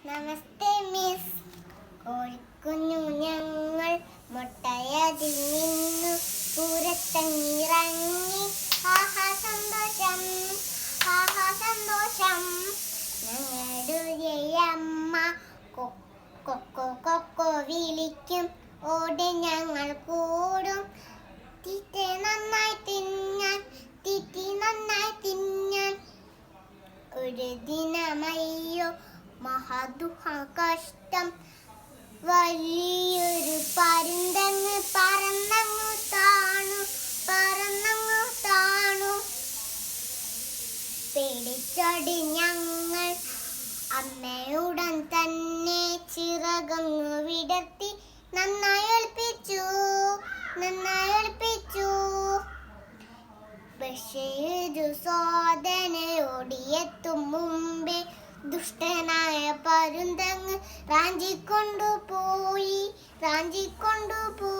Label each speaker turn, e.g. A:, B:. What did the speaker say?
A: നമസ്തേ miss. കോഴിക്കുഞ്ഞു ഞങ്ങൾ മുട്ടയതിൽ നിന്നു പുറത്തിറങ്ങി. ആഹാ സന്തോഷം, ആഹാ സന്തോഷം. ഞങ്ങളുടെ അമ്മ കൊക്കോ കൊക്കോ വിളിക്കും. ഓടി ഞങ്ങൾ കൂടും. തീറ്റ നന്നായി തിന്നാൻ, തീറ്റി നന്നായി തിന്നാൻ. ഒരു ദിനമയ്യോ മഹാദുഃഖ കഷ്ടം. വലിയൊരു പരുന്തങ്ങ് പറന്നങ്ങു താണു, പറന്നങ്ങു താണു. പേടിച്ചോടി ഞങ്ങൾ അമ്മയുടൻ തന്നെ ചിറകങ്ങു വിടർത്തി. നന്നായി ഒളിപ്പിച്ചു, നന്നായി ഒളിപ്പിച്ചു. പക്ഷേ ഒരു സോദന ഓടിയെത്തും മുമ്പേ ദുഷ്ടനായ പരുന്തങ്ങ് റാഞ്ചിക്കൊണ്ടുപോയി, റാഞ്ചിക്കൊണ്ടുപോയി.